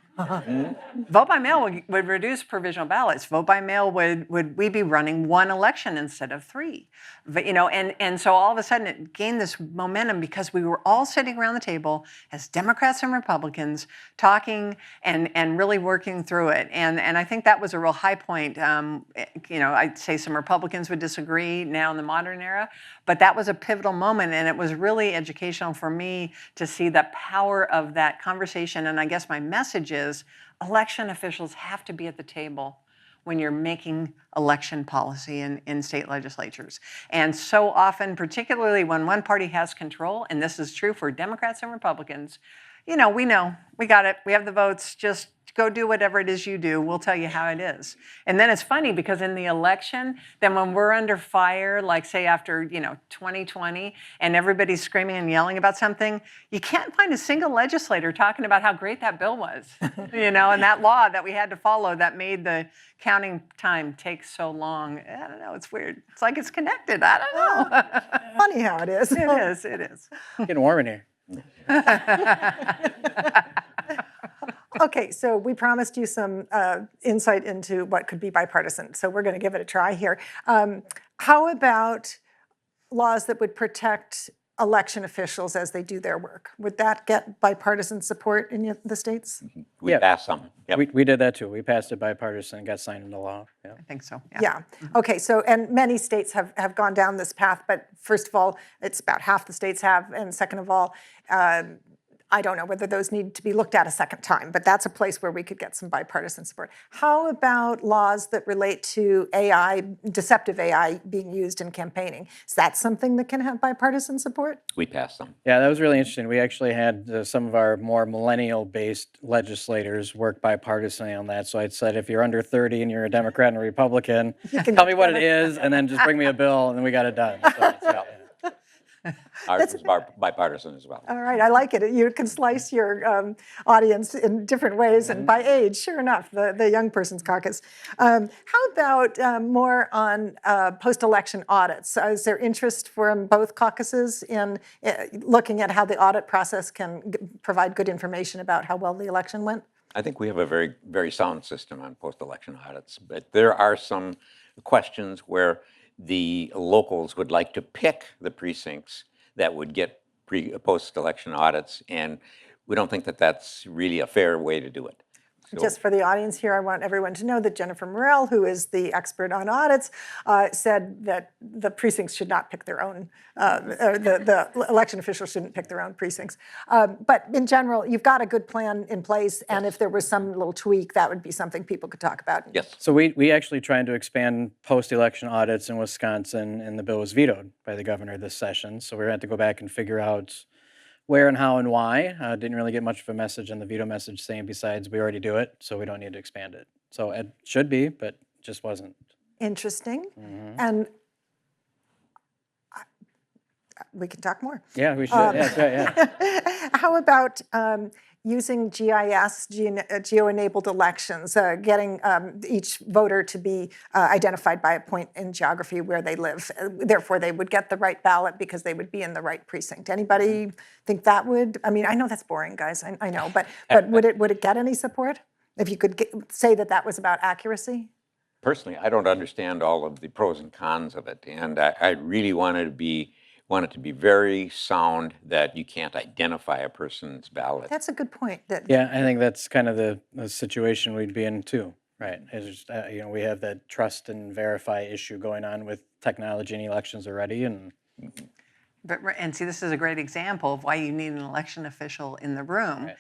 vote by mail would reduce provisional ballots. Vote by mail would we be running one election instead of three. But, you know, and so all of a sudden it gained this momentum because we were all sitting around the table as Democrats and Republicans talking and really working through it. And I think that was a real high point. You know, I'd say some Republicans would disagree now in the modern era, but that was a pivotal moment, and it was really educational for me to see the power of that conversation. And I guess my message is election officials have to be at the table when you're making election policy in state legislatures. And so often, particularly when one party has control, and this is true for Democrats and Republicans, you know, we got it, we have the votes, just go do whatever it is you do, we'll tell you how it is. And then it's funny because in the election, then when we're under fire, like say after, you know, 2020, and everybody's screaming and yelling about something, you can't find a single legislator talking about how great that bill was, you know, and that law that we had to follow that made the counting time take so long. I don't know, it's weird. It's like it's connected, I don't know. Funny how it is. It is. Getting warm in here. Okay, so we promised you some insight into what could be bipartisan, so we're going to give it a try here. How about laws that would protect election officials as they do their work? Would that get bipartisan support in the states? We Yeah. passed some. Yep. We did that too. We passed it bipartisan and got signed into law. Yeah. I think so. Yeah. Okay, so, and many states have gone down this path, but first of all, it's about half the states have, and second of all, I don't know whether those need to be looked at a second time, but that's a place where we could get some bipartisan support. How about laws that relate to AI, deceptive AI being used in campaigning? Is that something that can have bipartisan support? We passed some. Yeah, that was really interesting. We actually had some of our more millennial-based legislators work bipartisanly on that. So I said, if you're under 30 and you're a Democrat and a Republican, tell me what it is, and then just bring me a bill, and then we got it done. So, Ours was bipartisan as well. All right, I like it. You can slice your audience in different ways and by age, sure enough, the young person's caucus. How about more on post-election audits? Is there interest from both caucuses in looking at how the audit process can provide good information about how well the election went? I think we have a very, very sound system on post-election audits, but there are some questions where the locals would like to pick the precincts that would get post-election audits, and we don't think that that's really a fair way to do it. So, just for the audience here, I want everyone to know that Jennifer Morrell, who is the expert on audits, said that the precincts should not pick their own, the election officials shouldn't pick their own precincts. But in general, you've got a good plan in place, and if there was some little tweak, that would be something people could talk about. yes. So we actually tried to expand post-election audits in Wisconsin, and the bill was vetoed by the governor this session. So we're going to have to go back and figure out where and how and why. Didn't really get much of a message on the veto message saying besides we already do it, so we don't need to expand it. So it should be, but just wasn't. Interesting. And we can talk more. Yeah, we should. Yeah. How about using GIS, geo-enabled elections, getting each voter to be identified by a point in geography where they live. Therefore, they would get the right ballot because they would be in the right precinct. Anybody think that would? I mean, I know that's boring, guys. I know, but would it get any support if you could say that that was about accuracy? Personally, I don't understand all of the pros and cons of it, and I really want it to be very sound that you can't identify a person's ballot. That's a good point. Yeah, I think that's kind of the situation we'd be in too, right? It's just, we have that trust and verify issue going on with technology in elections already, and And see, this is a great example of why you need an election official in the room,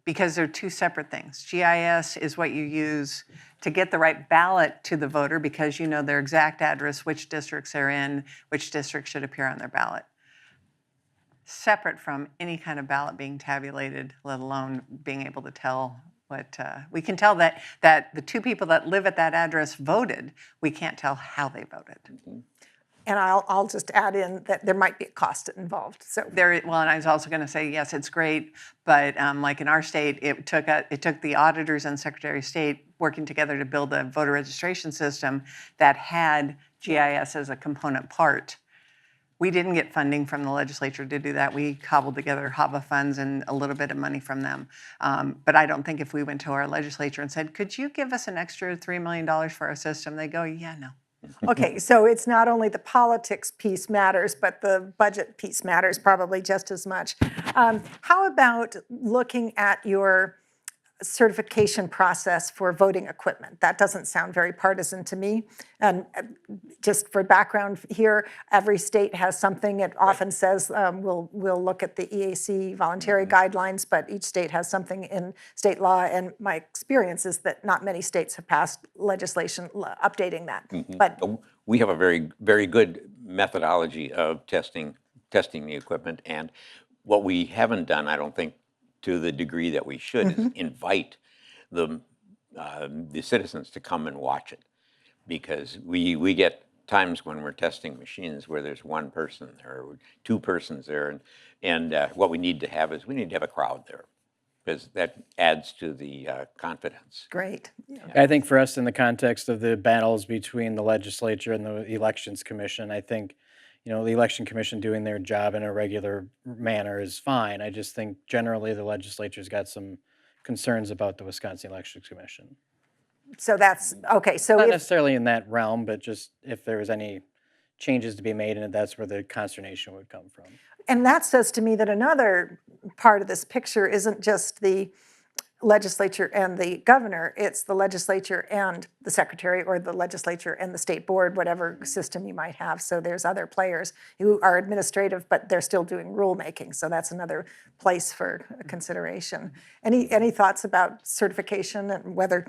because they're two separate things. GIS is what you use to get the right ballot to the voter because you know their exact address, which districts they're in, which district should appear on their ballot. Separate from any kind of ballot being tabulated, let alone being able to tell what, we can tell that the two people that live at that address voted, we can't tell how they voted. And I'll just add in that there might be a cost involved. So Well, and I was also going to say, yes, it's great, but like in our state, it took the auditors and Secretary of State working together to build a voter registration system that had GIS as a component part. We didn't get funding from the legislature to do that. We cobbled together HAVA funds and a little bit of money from them. But I don't think if we went to our legislature and said, could you give us an extra $3 million for our system? They go, yeah, no. okay, so it's not only the politics piece matters, but the budget piece matters probably just as much. How about looking at your certification process for voting equipment? That doesn't sound very partisan to me. And just for background here, every state has something. It often says we'll look at the EAC voluntary guidelines, but each state has something in state law. And my experience is that not many states have passed legislation updating that. But We have a very, very good methodology of testing the equipment. And what we haven't done, I don't think, to the degree that we should, is invite the citizens to come and watch it. Because we get times when we're testing machines where there's one person there or two persons there. And what we need to have is a crowd there, because that adds to the confidence. great. I think for us, in the context of the battles between the legislature and the Elections Commission, I think, the Election Commission doing their job in a regular manner is fine. I just think generally the legislature's got some concerns about the Wisconsin Elections Commission. So that's, okay, so Not if, necessarily in that realm, but just if there was any changes to be made in it, that's where the consternation would come from. and that says to me that another part of this picture isn't just the legislature and the governor, it's the legislature and the secretary, or the legislature and the state board, whatever system you might have. So there's other players who are administrative, but they're still doing rulemaking. So that's another place for consideration. Any thoughts about certification and whether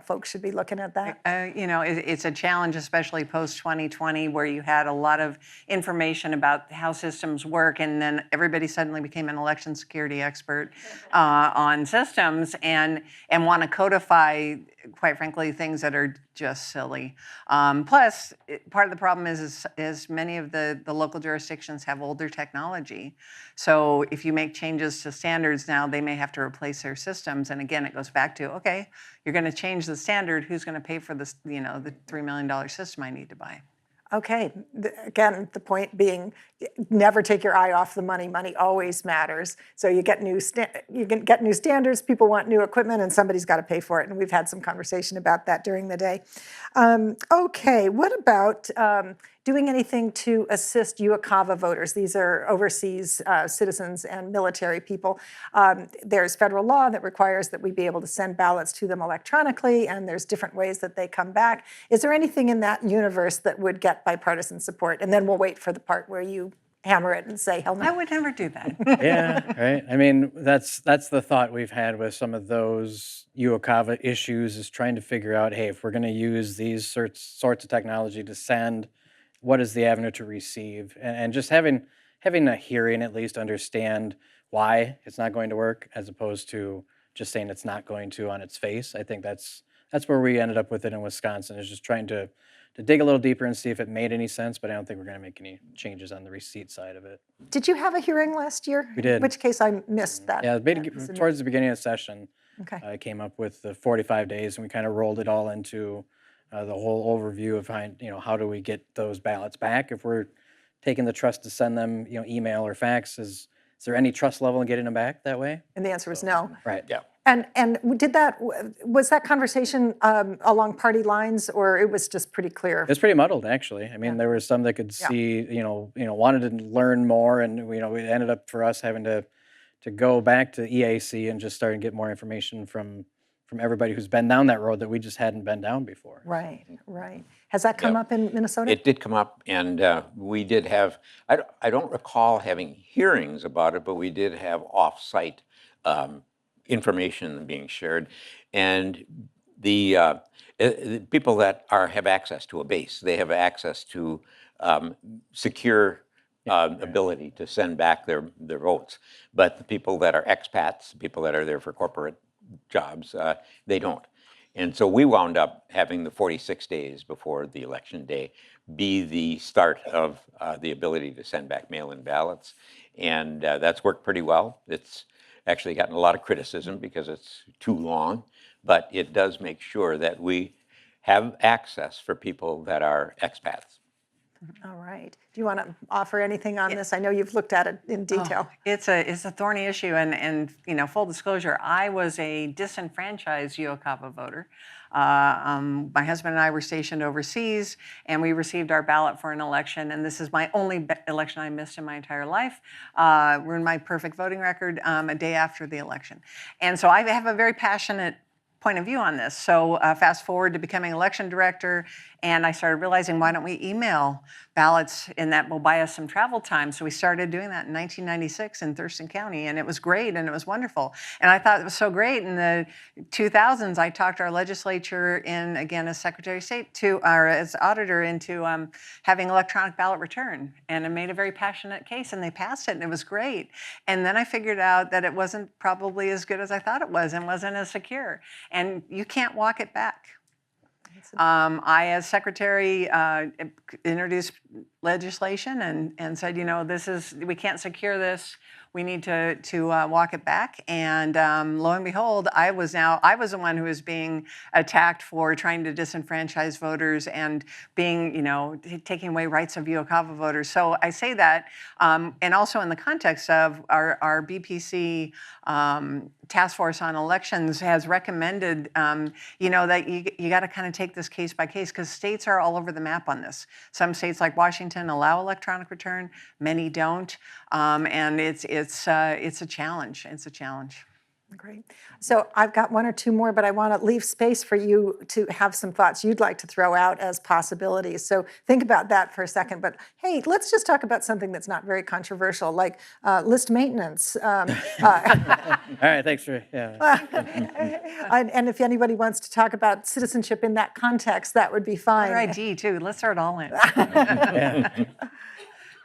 folks should be looking at that? It's a challenge, especially post-2020, where you had a lot of information about how systems work, and then everybody suddenly became an election security expert on systems and want to codify, quite frankly, things that are just silly. Plus, part of the problem is many of the local jurisdictions have older technology. So if you make changes to standards now, they may have to replace their systems. And again, it goes back to, okay, you're going to change the standard. Who's going to pay for this, the $3 million system I need to buy? Okay, again, the point being, never take your eye off the money. Money always matters. So you get new standards, people want new equipment, and somebody's got to pay for it. And we've had some conversation about that during the day. Okay, what about doing anything to assist UOCAVA voters? These are overseas citizens and military people. There's federal law that requires that we be able to send ballots to them electronically, and there's different ways that they come back. Is there anything in that universe that would get bipartisan support? And then we'll wait for the part where you hammer it and say, hell no. I would never do that. Yeah, right. I mean, that's the thought we've had with some of those UOCAVA issues, is trying to figure out, hey, if we're going to use these sorts of technology to send, what is the avenue to receive? And just having a hearing, at least understand why it's not going to work, as opposed to just saying it's not going to on its face. I think that's where we ended up with it in Wisconsin, is just trying to dig a little deeper and see if it made any sense, but I don't think we're going to make any changes on the receipt side of it. Did you have a hearing last year? We did. In which case I missed that. Yeah, towards the beginning of the session, Okay. I came up with the 45 days, and we kind of rolled it all into the whole overview of how do we get those ballots back if we're taking the trust to send them, email or fax. Is there any trust level in getting them back that way? And the answer was no. Right. Yeah. And was that conversation along party lines, or it was just pretty clear? It's pretty muddled, actually. I mean, there were some that could see, wanted to learn more, and it ended up for us having to go back to EAC and just start and get more information from everybody who's been down that road that we just hadn't been down before. Right. Has that come up in Minnesota? It did come up, and we did have, I don't recall having hearings about it, but we did have off-site information being shared. And the people that have access to a base, they have access to secure ability to send back their votes. But the people that are expats, people that are there for corporate jobs, they don't. And so we wound up having the 46 days before the election day be the start of the ability to send back mail-in ballots. And that's worked pretty well. It's actually gotten a lot of criticism because it's too long, but it does make sure that we have access for people that are expats. All right. Do you want to offer anything on this? I know you've looked at it in detail. It's a thorny issue, and full disclosure, I was a disenfranchised UOCAVA voter. My husband and I were stationed overseas, and we received our ballot for an election, and this is my only election I missed in my entire life. Ruined my perfect voting record a day after the election. And so I have a very passionate point of view on this. So fast forward to becoming election director, and I started realizing, why don't we email ballots, and that will buy us some travel time. So we started doing that in 1996 in Thurston County, and it was great, and it was wonderful. And I thought it was so great. In the 2000s, I talked our legislature in, again, as Secretary of State or as auditor, into having electronic ballot return. And I made a very passionate case, and they passed it, and it was great. And then I figured out that it wasn't probably as good as I thought it was, and wasn't as secure. And you can't walk it back. I, as secretary, introduced legislation and said, we can't secure this. We need to walk it back. And lo and behold, I was the one who was being attacked for trying to disenfranchise voters and being, taking away rights of UOCAVA voters. So I say that, and also in the context of our BPC task force on elections has recommended, that you got to kind of take this case by case, because states are all over the map on this. Some states like Washington allow electronic return, many don't, and it's a challenge. It's a challenge. Great. So I've got one or two more, but I want to leave space for you to have some thoughts you'd like to throw out as possibilities. So think about that for a second. But hey, let's just talk about something that's not very controversial, like list maintenance. All right, thanks for, and if anybody wants to talk about citizenship in that context, that would be fine. Voter ID too. Let's throw it all in.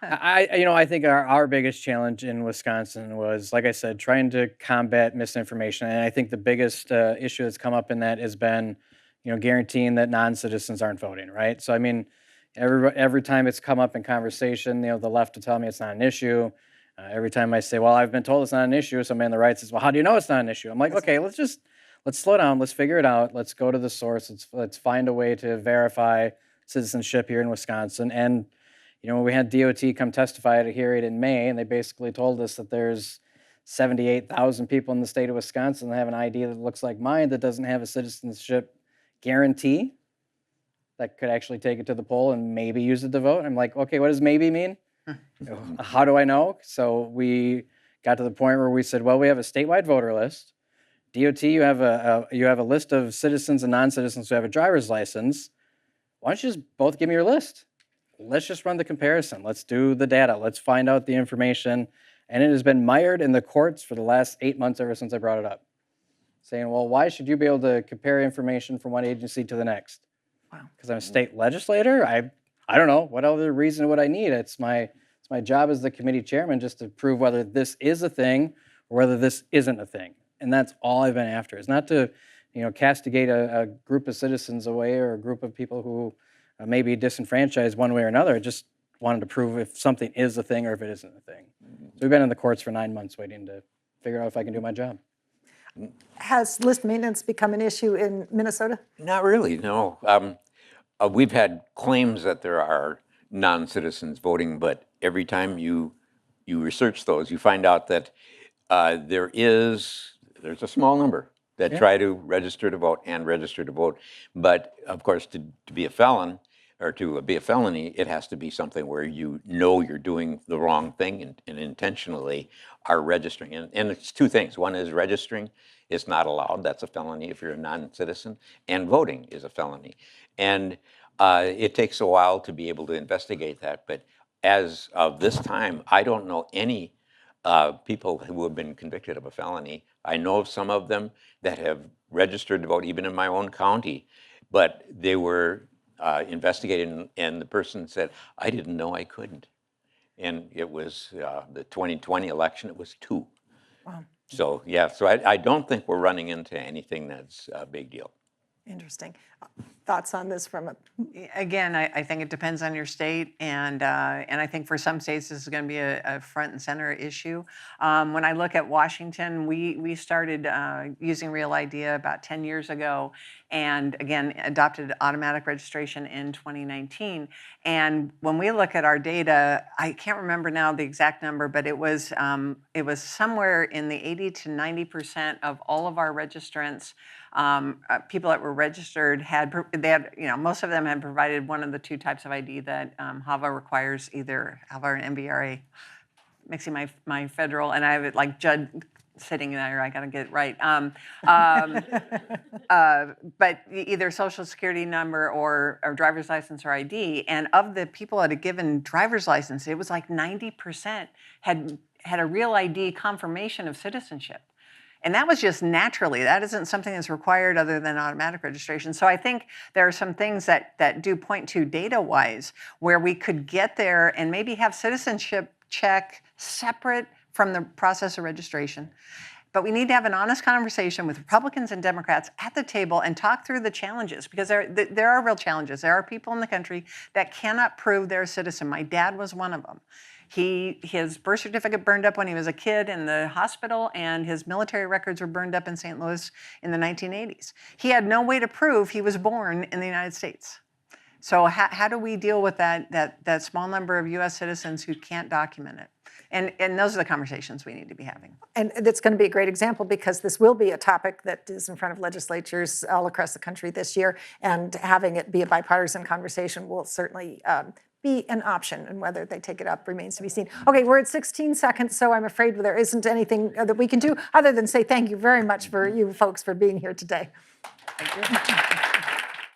I think our biggest challenge in Wisconsin was, like I said, trying to combat misinformation. And I think the biggest issue that's come up in that has been, guaranteeing that non-citizens aren't voting, right? So, I mean, every time it's come up in conversation, the left will tell me it's not an issue. Every time I say, well, I've been told it's not an issue, somebody on the right says, well, how do you know it's not an issue? I'm like, okay, let's slow down. Let's figure it out. Let's go to the source. Let's find a way to verify citizenship here in Wisconsin. And when we had DOT come testify at a hearing in May, and they basically told us that there's 78,000 people in the state of Wisconsin that have an ID that looks like mine that doesn't have a citizenship guarantee that could actually take it to the poll and maybe use it to vote. I'm like, okay, what does maybe mean? How do I know? So we got to the point where we said, well, we have a statewide voter list. DOT, you have a list of citizens and non-citizens who have a driver's license. Why don't you just both give me your list? Let's just run the comparison. Let's do the data. Let's find out the information. And it has been mired in the courts for the last 8 months ever since I brought it up. Saying, well, why should you be able to compare information from one agency to the next? Wow. Because I'm a state legislator? I don't know. What other reason would I need? It's my job as the committee chairman just to prove whether this is a thing or whether this isn't a thing. And that's all I've been after. It's not to, castigate a group of citizens away or a group of people who maybe disenfranchised one way or another. I just wanted to prove if something is a thing or if it isn't a thing. So we've been in the courts for 9 months waiting to figure out if I can do my job. Has list maintenance become an issue in Minnesota? Not really, no. We've had claims that there are non-citizens voting, but every time you research those, you find out that there's a small number that try to register to vote and register to vote. But of course, to be a felon or to be a felony, it has to be something where you're doing the wrong thing and intentionally are registering. And it's two things. One is registering is not allowed. That's a felony if you're a non-citizen. And voting is a felony. And it takes a while to be able to investigate that. But as of this time, I don't know any people who have been convicted of a felony. I know of some of them that have registered to vote, even in my own county, but they were investigated, and the person said, I didn't know I couldn't. And it was the 2020 election, it was 2. Wow. So, yeah, so I don't think we're running into anything that's a big deal. Interesting. Thoughts on this from a Again, I think it depends on your state, and I think for some states this is going to be a front and center issue. When I look at Washington, we started using Real ID about 10 years ago, and again adopted automatic registration in 2019. And when we look at our data, I can't remember now the exact number, but it was somewhere in the 80 to 90% of all of our registrants. People that were registered most of them had provided one of the two types of ID that HAVA requires, either HAVA or MVRA. Mixing my federal, and I have it like Judd sitting there, I gotta get it right. But either social security number or driver's license or ID. And of the people at a given driver's license, it was like 90% had a Real ID confirmation of citizenship. And that was just naturally. That isn't something that's required other than automatic registration. So I think there are some things that do point to data-wise where we could get there and maybe have citizenship check separate from the process of registration. But we need to have an honest conversation with Republicans and Democrats at the table and talk through the challenges, because there are real challenges. There are people in the country that cannot prove they're a citizen. My dad was one of them. His birth certificate burned up when he was a kid in the hospital, and his military records were burned up in St. Louis in the 1980s. He had no way to prove he was born in the United States. So how do we deal with that small number of U.S. citizens who can't document it? And those are the conversations we need to be having. And that's going to be a great example, because this will be a topic that is in front of legislatures all across the country this year, and having it be a bipartisan conversation will certainly be an option, and whether they take it up remains to be seen. Okay, we're at 16 seconds, so I'm afraid there isn't anything that we can do other than say thank you very much for you folks for being here today. Thank you.